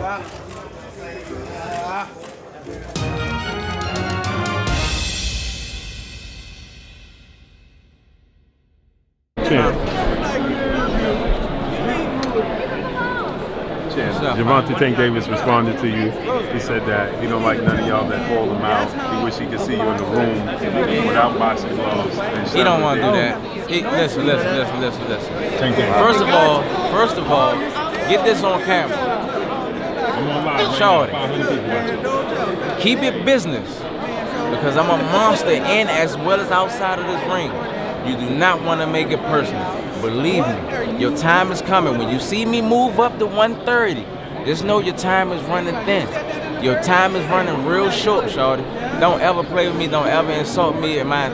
Gervonta Tank Davis responded to you. He said that he don't like none of y'all that call him out. He wish he could see you in the room without boxing gloves. He don't want to do that. Listen. First of all, get this on camera. Shorty, keep it business, because I'm a monster in as well as outside of this ring. You do not want to make it personal. Believe me, your time is coming. When you see me move up to 130, just know your time is running thin. Your time is running real short, shorty. Don't ever play with me. Don't ever insult me and my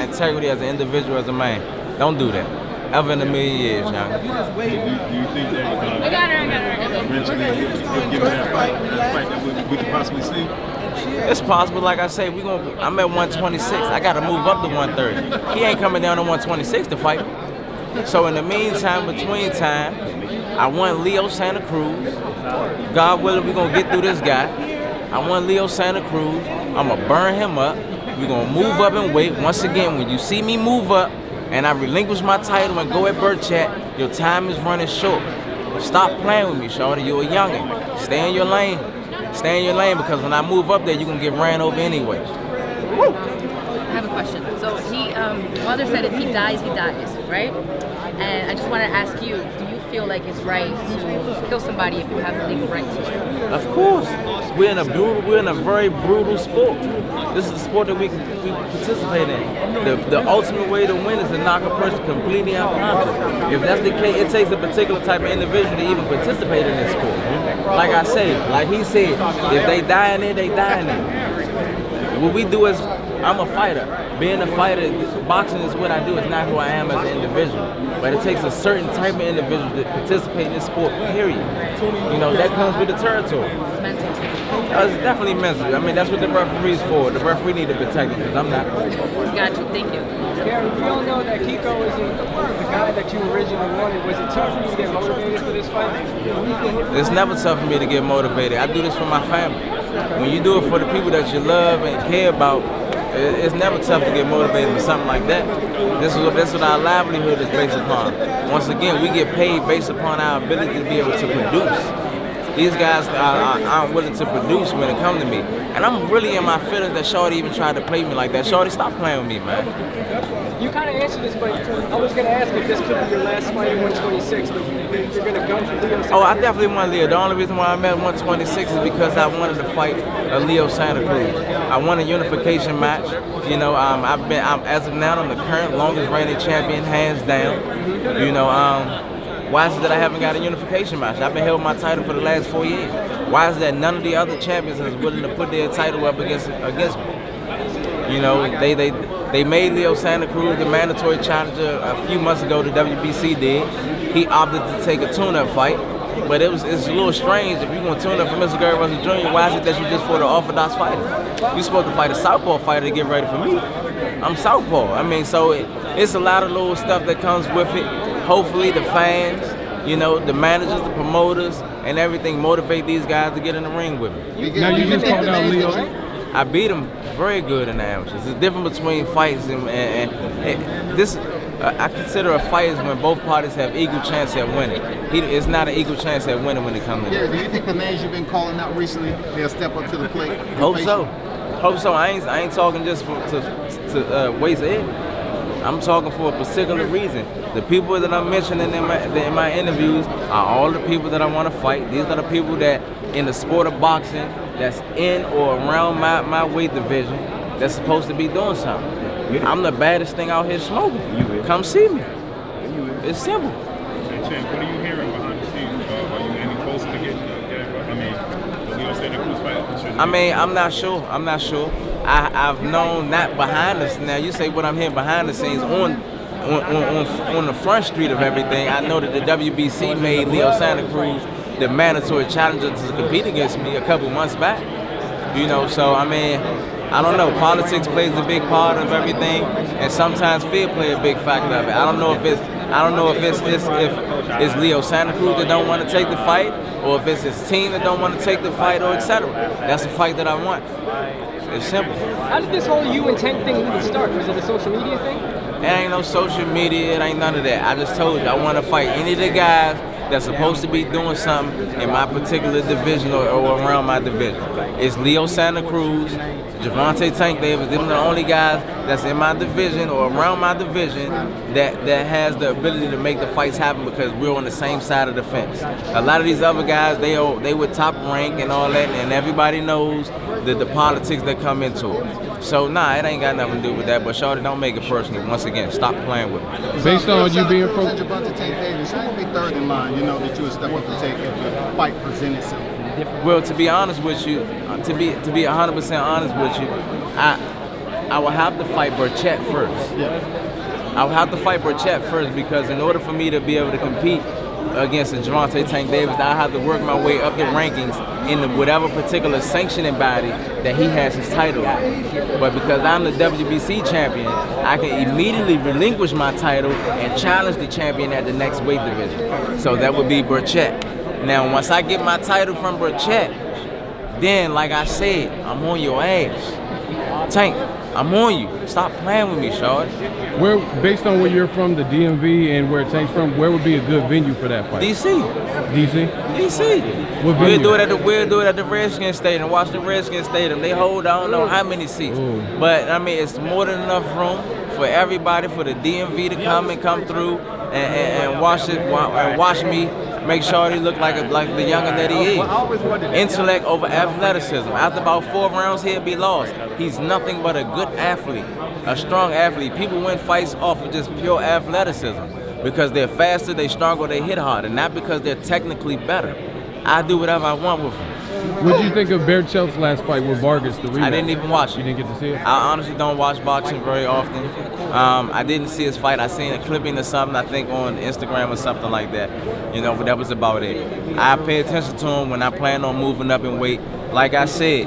integrity as an individual, as a man. Don't do that. Ever in a million years, young. Do you think that eventually you'll give that fight that we could possibly see? It's possible. Like I say, I'm at 126. I got to move up to 130. He ain't coming down to 126 to fight. So in the meantime, between time, I want Leo Santa Cruz. God willing, we're going to get through this guy. I want Leo Santa Cruz. I'm going to burn him up. We're going to move up in weight. Once again, when you see me move up and I relinquish my title and go at Bird Chat, your time is running short. Stop playing with me, shorty. You're a youngin'. Stay in your lane. Stay in your lane, because when I move up there, you're going to get ran over anyway. I have a question. So Wilder said if he dies, right? And I just want to ask you, do you feel like it's right to kill somebody if you have the legal right to? Of course. We're in a very brutal sport. This is a sport that we participate in. The ultimate way to win is to knock a person completely unconscious. If that's the case, it takes a particular type of individual to even participate in this sport. Like I say, like he said, if they die in it, they die in it. What we do is, I'm a fighter. Being a fighter, boxing is what I do. It's not who I am as an individual. But it takes a certain type of individual to participate in this sport, period. You know, that comes with the territory. It's mental. It's definitely mental. I mean, that's what the referee's for. The referee need to protect it, because I'm not. Got you. Thank you. Gary, we all know that Kiko isn't the guy that you originally wanted. Was it tough for you to get motivated for this fight? It's never tough for me to get motivated. I do this for my family. When you do it for the people that you love and care about, it's never tough to get motivated for something like that. This is what our livelihood is based upon. Once again, we get paid based upon our ability to be able to produce. These guys aren't willing to produce when it comes to me. And I'm really in my feelings that Shorty even tried to play me like that. Shorty, stop playing with me, man. You kind of answered this, but I was going to ask if this could be your last fight at 126, but you're going to go for Leo. Oh, I definitely want Leo. The only reason why I'm at 126 is because I wanted to fight a Leo Santa Cruz. I want a unification match. You know, as of now, I'm the current longest reigning champion, hands down. You know, why is it that I haven't got a unification match? I've been held my title for the last 4 years. Why is that none of the other champions is willing to put their title up against me? You know, they made Leo Santa Cruz the mandatory challenger a few months ago. The WBC did. He opted to take a tune-up fight, but it's a little strange. If you're going to tune up for Mr. Gervonta Jr., why is it that you just fought an orthodox fighter? You're supposed to fight a southpaw fighter to get ready for me. I'm southpaw. I mean, so it's a lot of little stuff that comes with it. Hopefully the fans, you know, the managers, the promoters, and everything motivate these guys to get in the ring with me. Now you just called out Leo. I beat him very good in the amateurs. It's different between fights and this. I consider a fight is when both parties have equal chance at winning. It's not an equal chance at winning when it comes to that. Do you think the names you've been calling out recently, they'll step up to the plate? Hope so. Hope so. I ain't talking just to waste it. I'm talking for a particular reason. The people that I'm mentioning in my interviews are all the people that I want to fight. These are the people that in the sport of boxing that's in or around my weight division that's supposed to be doing something. I'm the baddest thing out here smoking. Come see me. It's simple. Hey, Champ, what are you hearing behind the scenes? Are you any closer to getting the Leo Santa Cruz fight? I'm not sure. I've known that behind us. Now you say what I'm hearing behind the scenes on the front street of everything. I know that the WBC made Leo Santa Cruz the mandatory challenger to compete against me a couple months back. You know, so I mean, I don't know. Politics plays a big part of everything, and sometimes fear plays a big factor of it. I don't know if it's I don't know if it's Leo Santa Cruz that don't want to take the fight, or if it's his team that don't want to take the fight, or etc. That's the fight that I want. It's simple. How did this whole you and Tank thing even start? Was it a social media thing? It ain't no social media, it ain't none of that. I just told you, I want to fight any of the guys that's supposed to be doing something in my particular division or around my division. It's Leo Santa Cruz, Gervonta Tank Davis. They're the only guys that's in my division or around my division that has the ability to make the fights happen because we're on the same side of the fence. A lot of these other guys, they were top rank and all that, and everybody knows the politics that come into it. So nah, it ain't got nothing to do with that. But shorty, don't make it personal. Once again, stop playing with me. Based on you being pro, Gervonta Tank Davis, who would be third in line? You know that you would step up and take if the fight presents itself. Well, to be honest with you, to be 100% honest with you, I will have to fight Burchett first. Yeah. I will have to fight Burchett first because in order for me to be able to compete against the Gervonta Tank Davis, I have to work my way up the rankings in whatever particular sanctioning body that he has his title in. But because I'm the WBC champion, I can immediately relinquish my title and challenge the champion at the next weight division. So that would be Burchett. Now, once I get my title from Burchett, then, like I said, I'm on your ass. Tank, I'm on you. Stop playing with me, Shard. Where, based on where you're from, the DMV, and where Tank's from, where would be a good venue for that fight? DC. DC? DC. What We'll venue? do it at the Redskins Stadium. Watch the Redskins Stadium. They hold I don't know how many seats. Ooh. But I mean it's more than enough room for everybody, for the DMV to come through and watch it and watch me make sure he look like the youngin' that he is. Intellect over athleticism. After about 4 rounds he'll be lost. He's nothing but a good athlete, a strong athlete. People win fights off of just pure athleticism because they're faster, they stronger, they hit harder, not because they're technically better. I do whatever I want with them. What did you think of Berchelt's last fight with Vargas, the rematch? I didn't even watch it. You didn't get to see it? I honestly don't watch boxing very often. I didn't see his fight. I seen a clipping or something, I think on Instagram or something like that. You know, but that was about it. I pay attention to him when I plan on moving up in weight. Like I said,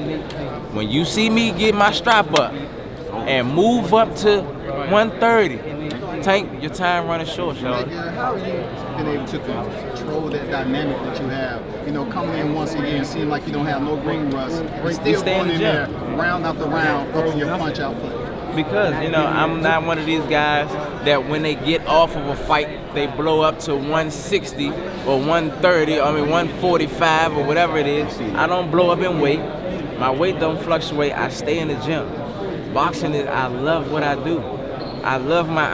when you see me get my strap up and move up to 130, Tank, your time running short, Sean. How have you been able to control that dynamic that you have? You know, coming in once again, seeing like you don't have no ring rust, but still going in there, round after round, up in your punch out foot. Because, you know, I'm not one of these guys that when they get off of a fight, they blow up to 160 or 130, 145 or whatever it is. I don't blow up in weight. My weight don't fluctuate. I stay in the gym. Boxing is, I love what I do. I love my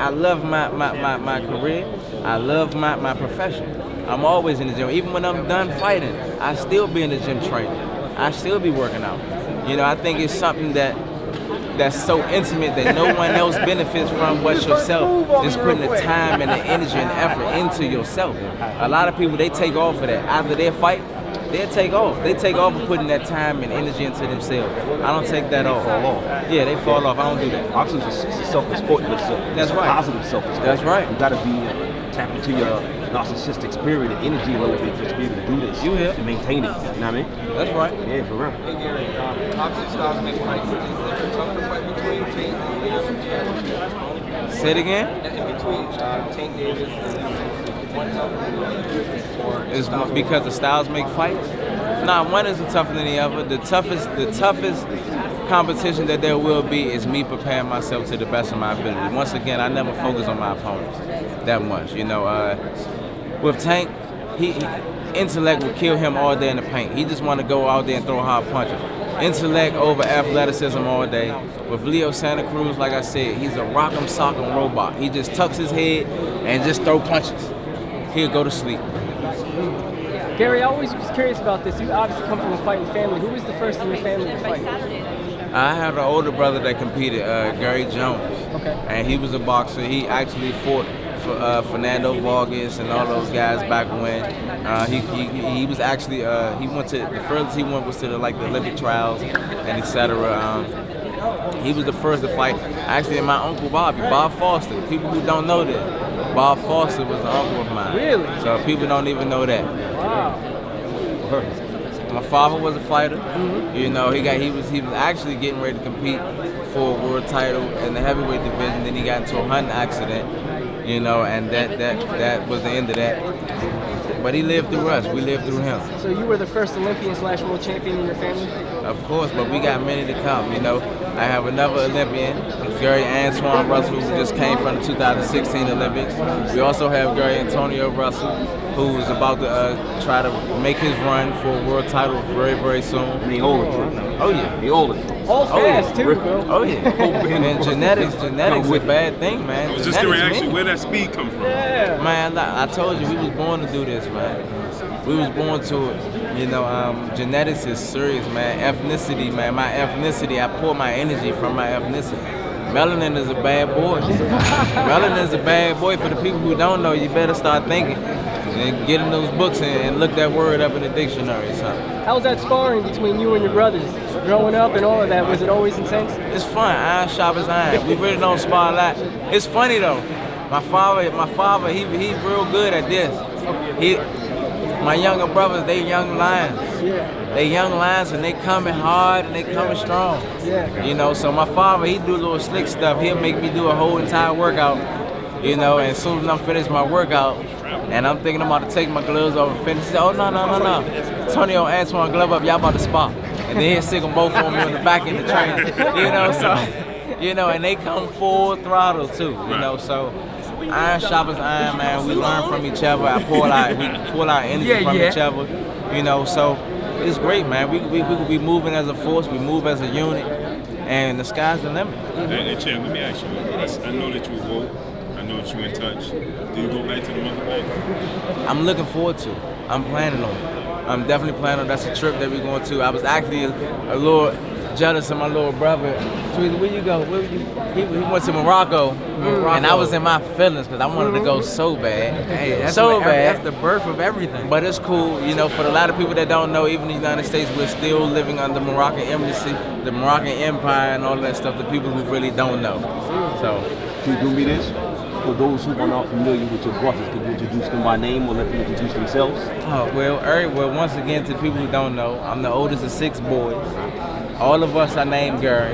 career. I love my profession. I'm always in the gym. Even when I'm done fighting, I still be in the gym training. I still be working out. You know, I think it's something that's so intimate that no one else benefits from but yourself. Just putting the time and the energy and effort into yourself. A lot of people, they take off for that. After their fight, they'll take off. They take off for putting that time and energy into themselves. I don't take that off. Yeah, they fall off. I don't do that. Boxing is a self-respect yourself. That's right. Positive self-respect. That's right. You gotta be tap into your narcissistic spirit and energy a little bit just to be able to do this. You here. To maintain it. You know what I mean? That's right. Yeah, for real. Hey Gary, opposite styles make fights. Is there a tougher fight between Tank and Leo? Say it again? In between Tank Davis and one tougher than the other? Is because the styles make fights? Nah, one isn't tougher than the other. The toughest competition that there will be is me preparing myself to the best of my ability. Once again, I never focus on my opponents that much. You know, with Tank, intellect will kill him all day in the paint. He just want to go out there and throw hard punches. Intellect over athleticism all day. With Leo Santa Cruz, like I said, he's a rock'em sock'em robot. He just tucks his head and just throw punches. He'll go to sleep. Gary, I always was curious about this. You obviously come from a fighting family. Who was the first in your family to fight? I had an older brother that competed, Gary Jones. Okay. And he was a boxer. He actually fought for Fernando Vargas and all those guys back when. He was actually he went to the furthest he went was to the Olympic trials and etc. He was the first to fight. Actually, my uncle Bob Foster. People who don't know that, Bob Foster was an uncle of mine. Really? So people don't even know that. Wow. My father was a fighter. Mm-hmm. You know, he was actually getting ready to compete for a world title in the heavyweight division. Then he got into a hunting accident, you know, and that was the end of that. But he lived through us. We lived through him. So you were the first Olympian/world champion in your family? Of course, but we got many to come, you know. I have another Olympian, Gary Antoine Russell, who just came from the 2016 Olympics. We also have Gary Antonio Russell, who is about to try to make his run for a world title very, very soon. And he oldest. Oh yeah. He oldest. All fast too, bro. Oh yeah. And genetics is a bad thing, man. I was just going to ask you where that speed come from. Yeah. Man, I told you we was born to do this, man. We was born to it. You know, genetics is serious, man. Ethnicity, man. My ethnicity, I pour my energy from my ethnicity. Melanin is a bad boy. Melanin is a bad boy. For the people who don't know, you better start thinking and get in those books and look that word up in the dictionary, son. How was that sparring between you and your brothers? Growing up and all of that, was it always intense? It's fun. Iron sharp as iron. We really don't spar a lot. It's funny though. My father, he real good at this. My younger brothers, they young lions. Yeah. They young lions and they coming hard and they coming strong. Yeah. You know, so my father, he do little slick stuff. He'll make me do a whole entire workout. You know, and as soon as I'm finished my workout, and I'm thinking I'm about to take my gloves off and finish, he said, oh no. Antonio and Antoine, glove up, y'all about to spar. And then he'll stick them both on me on the back end of the train. You know, so, you know, and they come full throttle too, you know, so. Iron sharp as iron, man. We learn from each other. We pull our energy from each other. You know, so it's great, man. We moving as a force. We move as a unit, and the sky's the limit. Hey, Champ, let me ask you. I know that you woke. I know that you in touch. Do you go back to the motherland? I'm looking forward to it. I'm planning on it. I'm definitely planning on. That's a trip that we're going to. I was actually a little jealous of my little brother. Tweety, where you go? He went to Morocco, and I was in my feelings because I wanted to go so bad. Hey, that's so bad. That's the birth of everything. But it's cool, you know, for a lot of people that don't know, even in the United States, we're still living under Moroccan embassy, the Moroccan Empire, and all of that stuff, the people who really don't know. So, Can you do me this? For those who are not familiar with your brothers, can you introduce them by name or let them introduce themselves? oh, well, once again, to people who don't know, I'm the oldest of 6 boys. All of us are named Gary.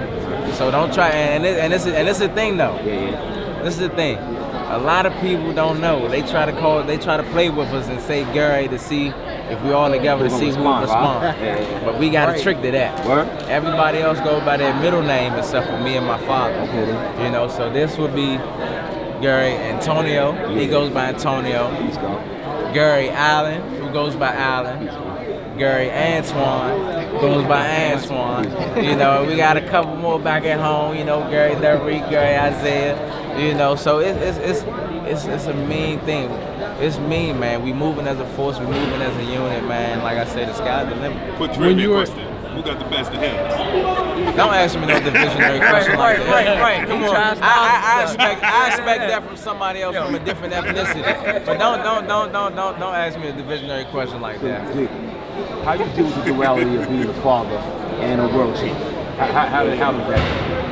So don't try, and this is the thing though. Yeah. This is the thing. A lot of people don't know. They try to play with us and say Gary to see if we're all together to see who will respond. Right? Yeah. But we got a trick to that. Word? Everybody else goes by their middle name except for me and my father. Okay. You know, so this would be Gary Antonio. He goes by Antonio. Peace, God. Gary Allen, who goes by Allen. Gary Antoine goes by Antoine. You know, we got a couple more back at home. You know, Gary Derrick, Gary Isaiah. You know, so it's a mean thing. It's mean, man. We moving as a force. We moving as a unit, man. Like I said, the sky's the limit. Put trivia question. Who got the faster hands? Don't ask me no divisionary question like that. Right. Come on. I expect that from somebody else from a different ethnicity. But don't ask me a divisionary question like that. How you deal with the duality of being a father and a world champion? How did that?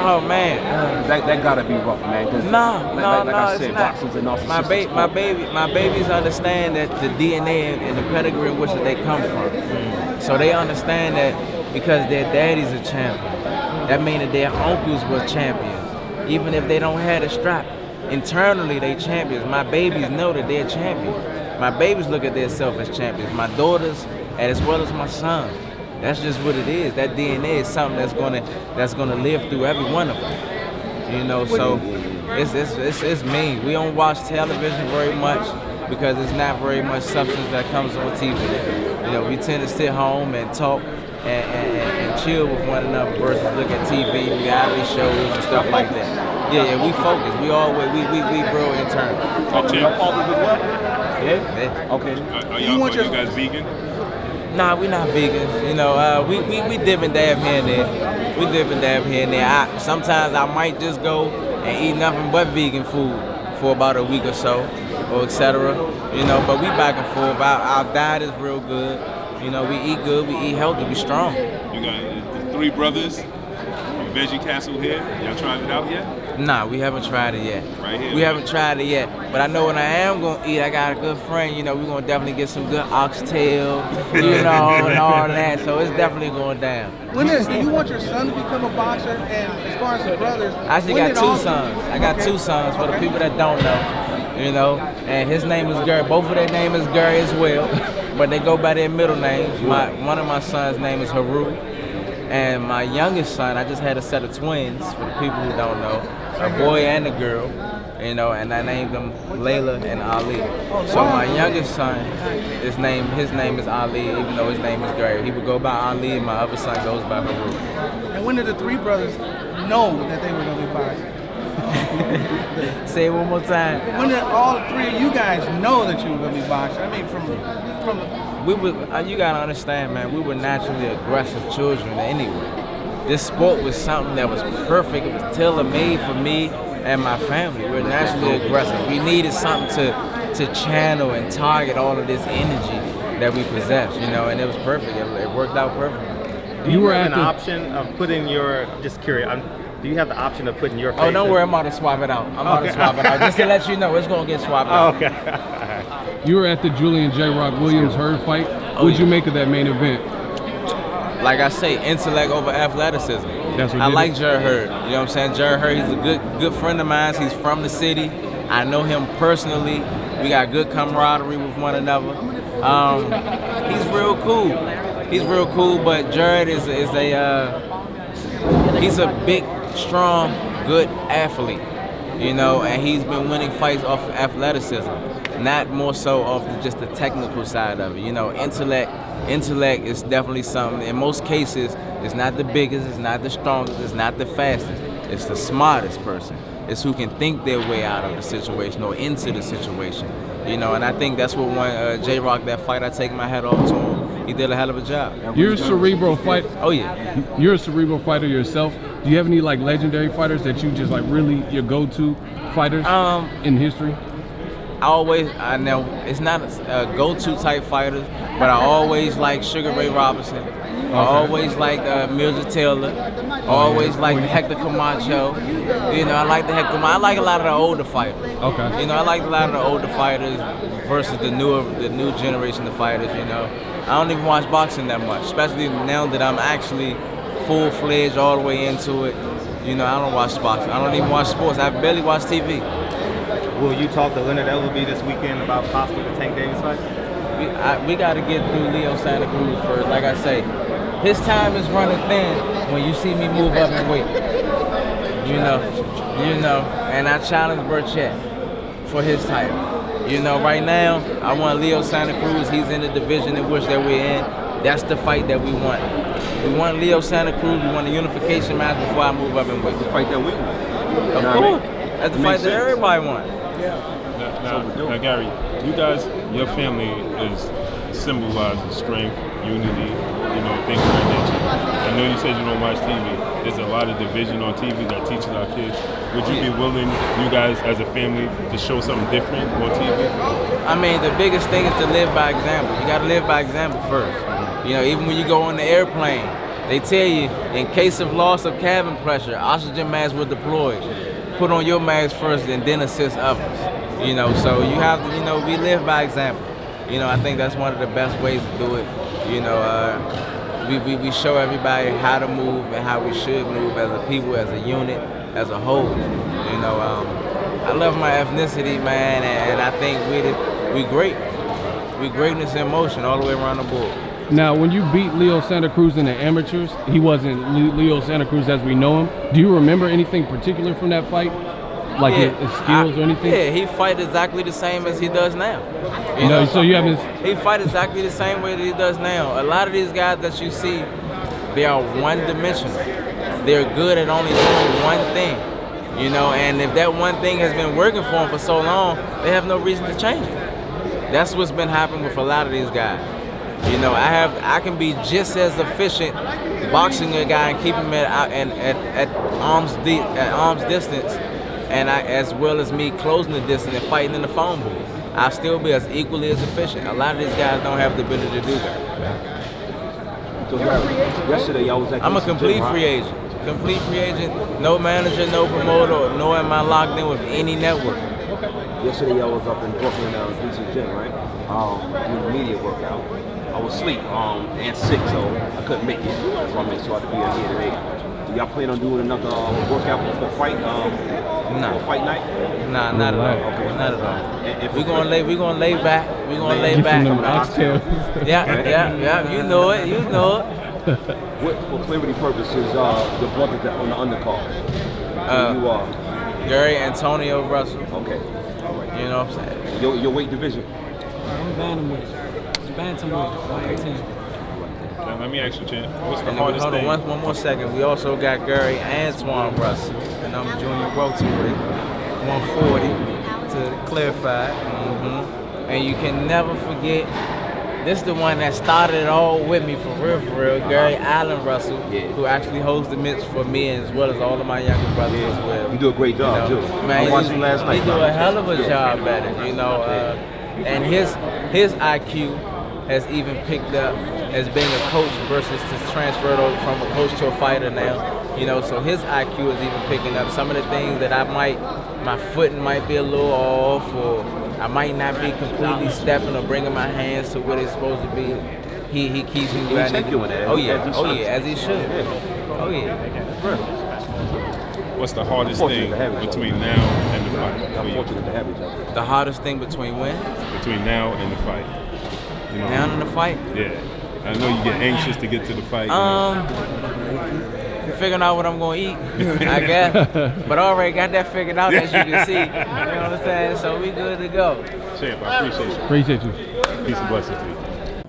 Oh man, that gotta be rough, man. No, like I said, it's not. boxing's a narcissistic My babies understand that the DNA and the pedigree in which they come from. So they understand that because their daddies are champions, that means that their uncles were champions. Even if they don't have a strap, internally they champions. My babies know that they're champions. My babies look at themselves as champions. My daughters, and as well as my son. That's just what it is. That DNA is something that's gonna live through every one of them. You know, so it's me. We don't watch television very much because there's not very much substance that comes on TV. You know, we tend to sit home and talk and chill with one another versus look at TV, reality shows and stuff like that. Yeah, we focus. We always we real internal. Yeah. Okay. Are you guys vegan? Nah, we not vegans. You know, we dip and dab here and there. We dip and dab here and there. Sometimes I might just go and eat nothing but vegan food for about a week or so, or etc. You know, but we back and forth. Our diet is real good. You know, we eat good, we eat healthy, we strong. You got the 3 brothers from Veggie Castle here. Y'all tried it out yet? Nah, we haven't tried it yet. Right here. We haven't tried it yet. But I know when I am gonna eat, I got a good friend, you know, we're gonna definitely get some good oxtail, you know, and all that. So it's definitely going down. Do you want your son to become a boxer? And as far as the brothers, I actually got two sons. I got two sons for the people that don't know, you know. And his name is Gary. Both of their name is Gary as well, but they go by their middle names. One of my sons' name is Haru. And my youngest son, I just had a set of twins, for the people who don't know, a boy and a girl, you know, and I named them Layla and Ali. So my youngest son, his name is Ali, even though his name is Gary. He would go by Ali, and my other son goes by Haru. And when did the three brothers know that they were going to be boxing? Say it one more time. When did all three of you guys know that you were going to be boxing? I mean, from we would, you gotta understand, man, we were naturally aggressive children anyway. This sport was something that was perfect. It was tailor-made for me and my family. We were naturally aggressive. We needed something to channel and target all of this energy that we possess, you know, and it was perfect. It worked out perfect. Do you have an option of putting your, just curious, do you have the option of putting your face? Oh, don't worry, I'm about to swap it out. I'm about to swap it out. Just to let you know, it's gonna get swapped out. Okay. You were at the Julian J. Rock Williams Hurd fight. What'd you make of that main event? Like I say, intellect over athleticism. That's what I like Jared Hurd. You know what I'm saying? Jared Hurd, he's a good friend of mine. He's from the city. I know him personally. We got good camaraderie with one another. He's real cool. He's real cool, but Jared is he's a big, strong, good athlete. You know, and he's been winning fights off of athleticism, not more so off just the technical side of it. You know, intellect is definitely something. In most cases, it's not the biggest, it's not the strongest, it's not the fastest. It's the smartest person. It's who can think their way out of the situation or into the situation. You know, and I think that's what won J-Rock that fight. I take my hat off to him. He did a hell of a job. You're a cerebral fighter. Oh yeah. You're a cerebral fighter yourself. Do you have any like legendary fighters that you just like really your go-to fighters in history? I know it's not a go-to type fighter, but I always like Sugar Ray Robinson. I always like Mildred Taylor. I always like Hector Camacho. You know, I like the Hector. I like a lot of the older fighters. Okay. You know, I like a lot of the older fighters versus the new generation of fighters. You know, I don't even watch boxing that much, especially now that I'm actually full-fledged all the way into it. You know, I don't watch boxing. I don't even watch sports. I barely watch TV. Will you talk to Leonard Ellerbe this weekend about possibly the Tank Davis fight? We got to get through Leo Santa Cruz first. Like I say, his time is running thin when you see me move up in weight. You know, and I challenge Burchett for his title. You know, right now, I want Leo Santa Cruz. He's in the division in which that we're in. That's the fight that we want. We want Leo Santa Cruz. We want a unification match before I move up in weight. The fight that we want. Of course. That's the fight that everybody wants. Now, Gary, you guys, your family is symbolizing strength, unity, you know, things of that nature. I know you said you don't watch TV. There's a lot of division on TV that teaches our kids. Would you be willing, you guys as a family, to show something different on TV? I mean, the biggest thing is to live by example. You got to live by example first. You know, even when you go on the airplane, they tell you, in case of loss of cabin pressure, oxygen masks were deployed. Put on your mask first and then assist others. You know, so you have to, you know, we live by example. You know, I think that's one of the best ways to do it. You know, we show everybody how to move and how we should move as a people, as a unit, as a whole. You know, I love my ethnicity, man, and I think we great. We greatness in motion all the way around the board. Now, when you beat Leo Santa Cruz in the amateurs, he wasn't Leo Santa Cruz as we know him. Do you remember anything particular from that fight? Like his skills or anything? Yeah, he fight exactly the same as he does now. You know, so you haven't... He fight exactly the same way that he does now. A lot of these guys that you see, they are one-dimensional. They're good at only doing one thing. You know, and if that one thing has been working for them for so long, they have no reason to change it. That's what's been happening with a lot of these guys. You know, I can be just as efficient boxing a guy and keep him at arm's distance, and as well as me closing the distance and fighting in the phone booth. I'll still be as equally as efficient. A lot of these guys don't have the ability to do that. So yesterday y'all was at I'm a complete free agent. Complete free agent. No manager, no promoter, nor am I locked in with any network. Yesterday I was up in Brooklyn, DC Gym, right? Doing the media workout. I was asleep and sick, so I couldn't make it. So I made sure I had to be here today. Do y'all plan on doing another workout before fight? Nah. Fight night? Nah, not at all. Okay. Not at all. We're gonna lay back. We're gonna lay back. Yeah. You know it. For clarity purposes, the brothers that on the undercard. You are Gary Antonio Russell. Okay. All right. You know what I'm saying? Your weight division. I'm bantamweight, 118. Now, let me ask you, Champ. What's the And hardest hold thing? on, one more second. We also got Gary Antoine Russell, and I'm junior welterweight, 140 to clarify. And you can never forget, this is the one that started it all with me for real, Gary Allen Russell, who actually holds the mitts for me as well as all of my younger brothers as well. You do a great job, too. Man, I watched him last night. He do a hell of a job at it, you know. And his IQ has even picked up as being a coach versus to transferred over from a coach to a fighter now. You know, so his IQ is even picking up some of the things that my footing might be a little off, or I might not be completely stepping or bringing my hands to where it's supposed to be. He keeps me where I need to be. Oh yeah, as he should. Oh yeah. What's the hardest thing between now and the fight? The hardest thing between when? Between now and the fight. You know, now and the fight? Yeah. I know you get anxious to get to the fight. Figuring out what I'm gonna eat, I guess. But I already got that figured out, as you can see. You know what I'm saying? So we good to go. Champ, I appreciate you. Appreciate you. Peace and blessings to you.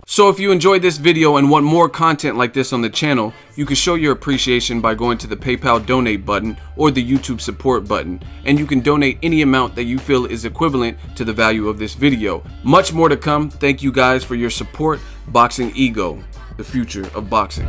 So if you enjoyed this video and want more content like this on the channel, you can show your appreciation by going to the PayPal donate button or the YouTube support button, and you can donate any amount that you feel is equivalent to the value of this video. Much more to come. Thank you guys for your support. Boxing Ego, the future of boxing.